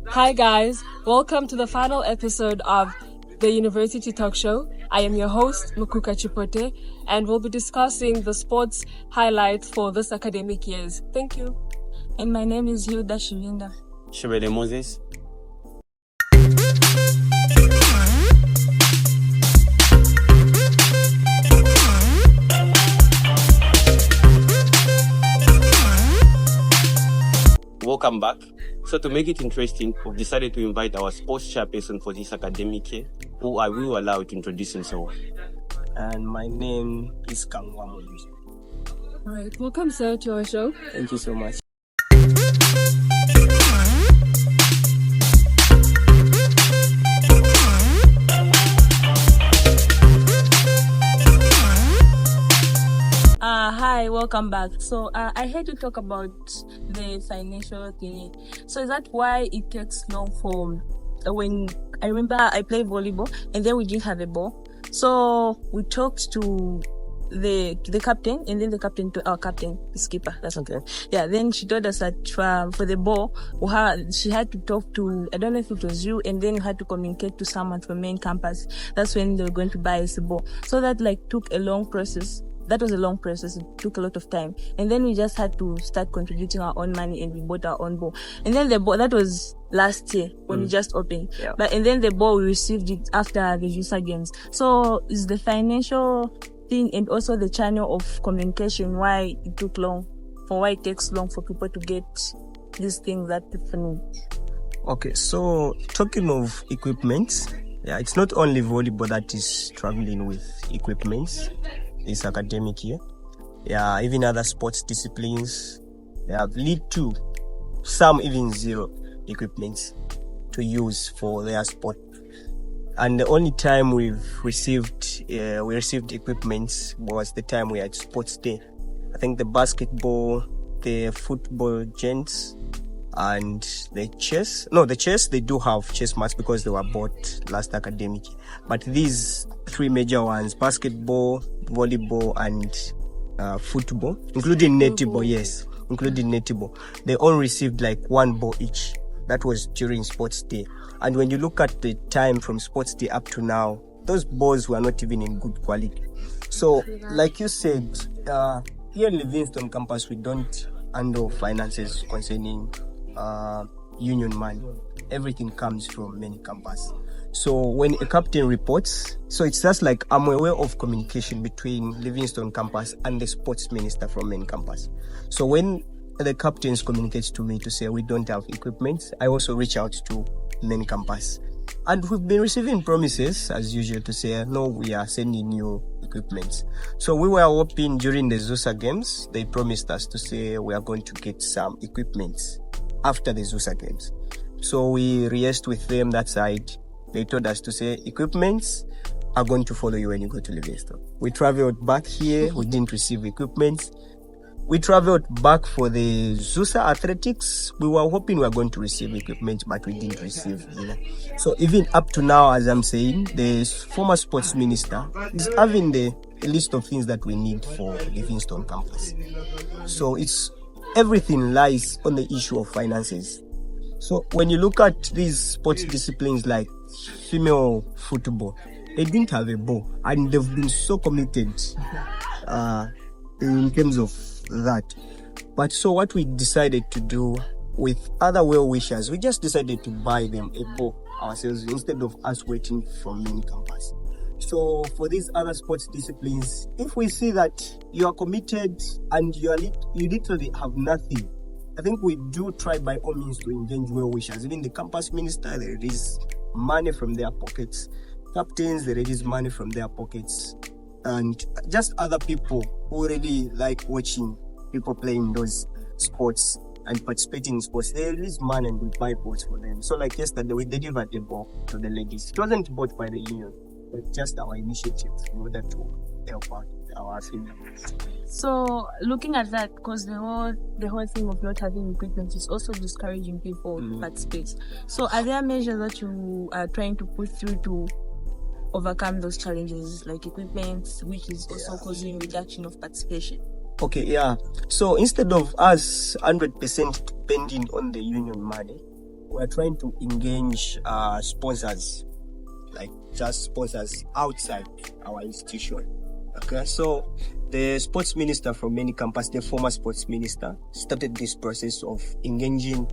Hi guys, welcome to the final episode of the University Talk Show. I am your host, Mukuka Chipote, and we'll be discussing the sports highlights for this academic years. Thank you. And my name is Hilda Shivinda. Shibede Moses. Welcome back. So to make it interesting, we've decided to invite our sports chairperson for this academic year, who I will allow to introduce himself. And my name is Kangwa. All right, welcome sir to our show. Thank you so much. Hi, welcome back. So I had to talk about the financial thing. So is that why it takes long for when I remember I played volleyball and then we didn't have a ball. So we talked to the captain, and then the captain to our captain, the skipper. That's okay. Yeah. Then she told us that for the ball, she had to talk to, I don't know if it was you, and then you had to communicate to someone from main campus. That's when they were going to buy us the ball. So that took a long process. That was a long process. It took a lot of time. And then we just had to start contributing our own money, and we bought our own ball. And then the ball, that was last year when we just opened. Yeah. And then the ball, we received it after the USA games. So is the financial thing and also the channel of communication why it took long, for why it takes long for people to get these things that people need. Okay, so talking of equipment, it's not only volleyball that is struggling with equipment this academic year. Even other sports disciplines, they have lead to some even zero equipment to use for their sport. And the only time we received equipment was the time we had sports day. I think the basketball, the football gents, and the chess. No, the chess, they do have chess mats because they were bought last academic year. But these three major ones, basketball, volleyball, and football, including netball, they all received one ball each. That was during sports day. And when you look at the time from sports day up to now, those balls were not even in good quality. So, like you said, here in Livingston campus, we don't handle finances concerning union money. Everything comes from main campus. So when a captain reports, so it's just I'm aware of communication between Livingston campus and the sports minister from main campus. So when the captains communicate to me to say we don't have equipment, I also reach out to main campus. And we've been receiving promises, as usual, to say, no, we are sending you equipment. So we were hoping during the ZUSA games, they promised us to say we are going to get some equipment after the ZUSA games. So we rehearsed with them that side. They told us to say equipments are going to follow you when you go to Livingston. We traveled back here. We didn't receive equipment. We traveled back for the ZUSA athletics. We were hoping we were going to receive equipment, but we didn't receive either. So even up to now, as I'm saying, the former sports minister is having the list of things that we need for Livingston campus. So everything lies on the issue of finances. So when you look at these sports disciplines like female football, they didn't have a ball, and they've been so committed in terms of that. But so what we decided to do with other well-wishers, we just decided to buy them a ball ourselves instead of us waiting from main campus. So for these other sports disciplines, if we see that you are committed and you literally have nothing, I think we do try by all means to engage well-wishers. Even the campus minister, they release money from their pockets. Captains, they release money from their pockets. And just other people who really like watching people playing those sports and participating in sports, they release money and we buy balls for them. So yesterday, we delivered a ball to the ladies. It wasn't bought by the union, but just our initiative in order to help out our affiliates. So looking at that, because the whole thing of not having equipment is also discouraging people to participate. So are there measures that you are trying to put through to overcome those challenges, like equipment, which is also causing reduction of participation? Okay, yeah. So instead of us 100% depending on the union money, we're trying to engage sponsors, like just sponsors outside our institution. Okay, so the sports minister from many campuses, the former sports minister, started this process of engaging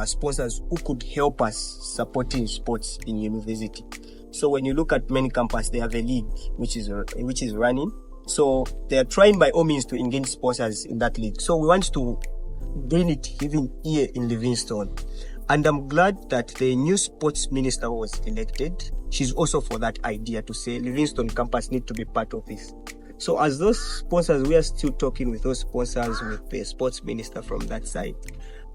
sponsors who could help us supporting sports in university. So when you look at many campuses, they have a league which is running. So they are trying by all means to engage sponsors in that league. So we want to bring it even here in Livingstone. And I'm glad that the new sports minister who was elected, she's also for that idea to say Livingstone campus need to be part of this. So as those sponsors, we are still talking with those sponsors, with the sports minister from that side.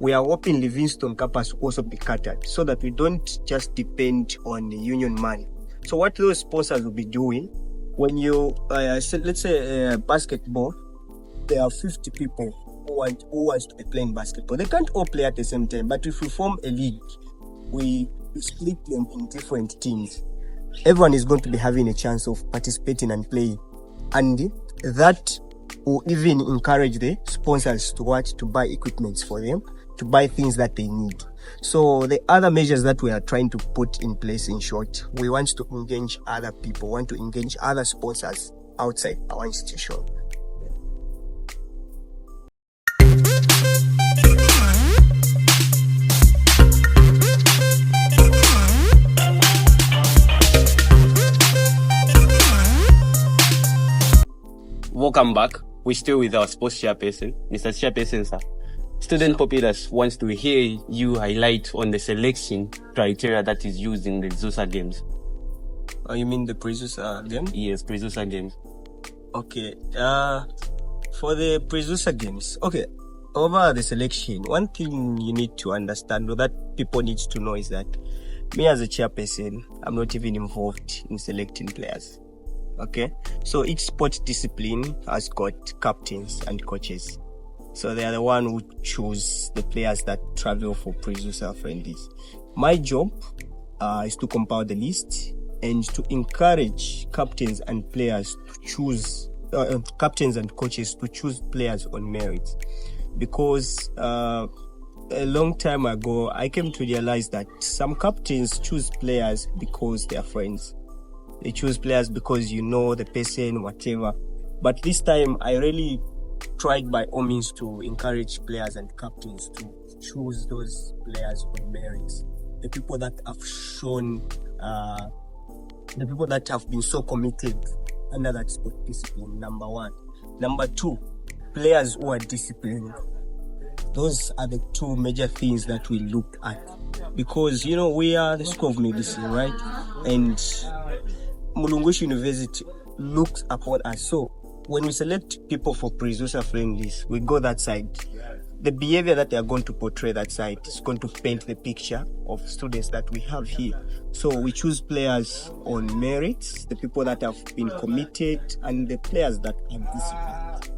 We are hoping Livingstone campus will also be catered so that we don't just depend on the union money. So what those sponsors will be doing, when you, let's say basketball, there are 50 people who wants to be playing basketball. They can't all play at the same time, but if we form a league, we split them in different teams. Everyone is going to be having a chance of participating and playing. And that will even encourage the sponsors to buy equipments for them, to buy things that they need. So the other measures that we are trying to put in place, in short, we want to engage other people, want to engage other sponsors outside our institution. Welcome back. We're still with our sports chairperson, Mr. Chairperson, sir. Student populace wants to hear you highlight on the selection criteria that is used in the ZUSA games. Oh, you mean the pre-ZUSA game? Yes, pre-ZUSA games. Okay. For the pre-ZUSA games, okay, over the selection, one thing you need to understand, or that people need to know, is that me as a chairperson, I'm not even involved in selecting players. Okay, so each sport discipline has got captains and coaches. So they are the one who choose the players that travel for pre-ZUSA friendlies. My job is to compile the list and to encourage captains and players to choose captains and coaches to choose players on merit. Because a long time ago, I came to realize that some captains choose players because they are friends. They choose players because you know the person, whatever. But this time, I really tried by all means to encourage players and captains to choose those players on merit. The people that have shown, the people that have been so committed under that sport discipline, number one. Number two, players who are disciplined. Those are the two major things that we looked at. Because, you know, we are the School of Medicine, right? And Mulungushi University looks upon us. So when we select people for pre-ZUSA friendlies, we go that side. The behavior that they are going to portray that side is going to paint the picture of students that we have here. So we choose players on merits, the people that have been committed, and the players that are disciplined.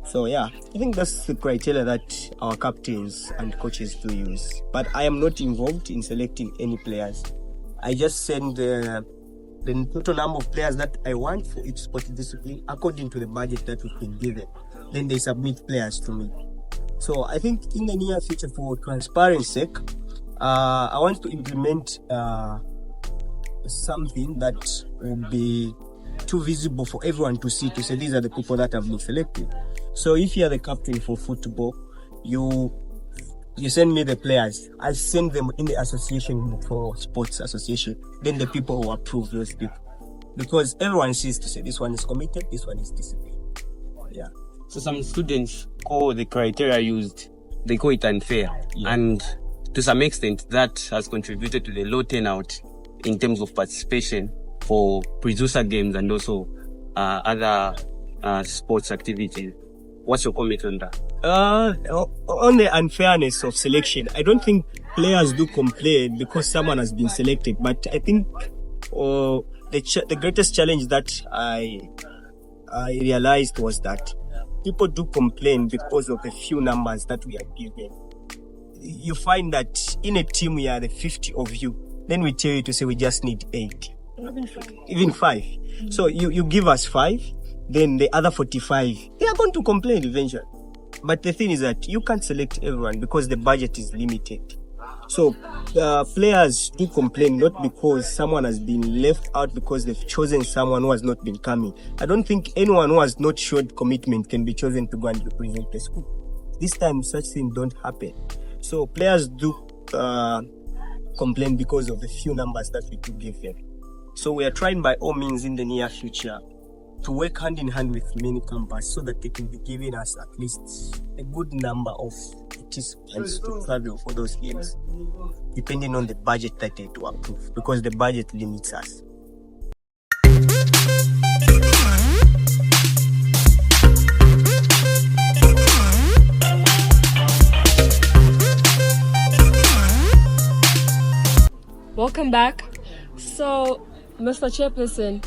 So yeah, I think that's the criteria that our captains and coaches do use. But I am not involved in selecting any players. I just send the total number of players that I want for each sport discipline according to the budget that we've been given. Then they submit players to me. So I think in the near future, for transparency sake, I want to implement something that will be too visible for everyone to see, to say these are the people that have been selected. So if you are the captain for football, you send me the players. I send them in the association for sports association. Then the people will approve those people. Because everyone sees to say this one is committed, this one is disciplined. Yeah. So some students call the criteria used, they call it unfair. Yeah. And to some extent, that has contributed to the low turnout in terms of participation for pre-ZUSA games and also other sports activities. What's your comment on that? On the unfairness of selection, I don't think players do complain because someone has been selected. But I think the greatest challenge that I realized was that people do complain because of the few numbers that we are given. You find that in a team we are the 50 of you, then we tell you to say we just need 8, even 5. So you give us 5. Then the other 45, they are going to complain eventually. But the thing is that you can't select everyone because the budget is limited. So players do complain, not because someone has been left out, because they've chosen someone who has not been coming. I don't think anyone who has not showed commitment can be chosen to go and represent the school. This time such things don't happen. So players do complain because of the few numbers that we do give them. So we are trying by all means in the near future to work hand in hand with many campus so that they can be giving us at least a good number of participants to travel for those games, depending on the budget that they do approve, because the budget limits us. Welcome back. So, Mr. Chairperson,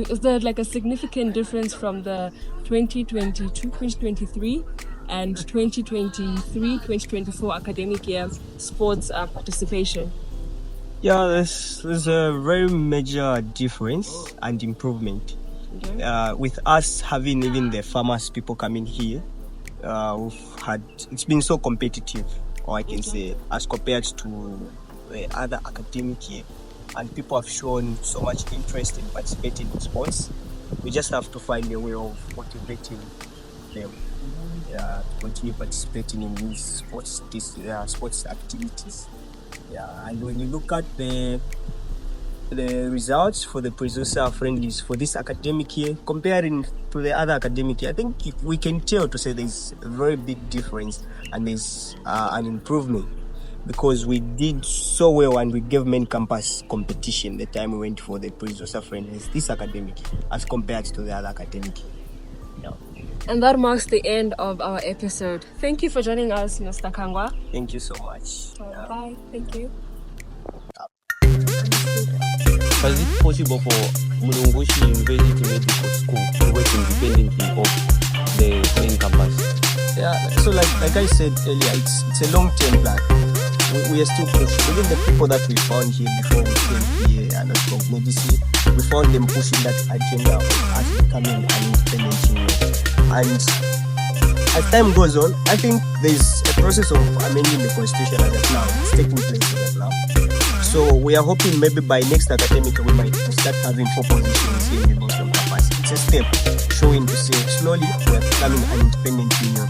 is there like a significant difference from the 2022, 2023 and 2023-2024 academic year sports participation? Yeah, there's a very major difference and improvement. Okay. With us having even the farmers people coming here, it's been so competitive, or I can say, as compared to the other academic year, and people have shown so much interest in participating in sports. We just have to find a way of motivating them to continue participating in these sports activities. Yeah, and when you look at the results for the Prezosa friendlies for this academic year, comparing to the other academic year, I think we can tell to say there's a very big difference and there's an improvement, because we did so well and we gave main campus competition the time we went for the Prezosa friendlies this academic year as compared to the other academic year. Yeah. And that marks the end of our episode. Thank you for joining us, Mr. Kangwa. Thank you so much. Bye. Thank you. Was it possible for Mulungushi University Medical School to work independently of the main campus? Yeah, so like I said earlier, it's a long-term plan. We are still pushing. Even the people that we found here before we came here and from medicine, we found them pushing that agenda of us becoming an independent union. And as time goes on, I think there's a process of amending the constitution as of now. It's taking place as of now. So we are hoping maybe by next academic we might start having 4 positions here in the Boston campus. It's a step showing to say slowly we are becoming an independent union.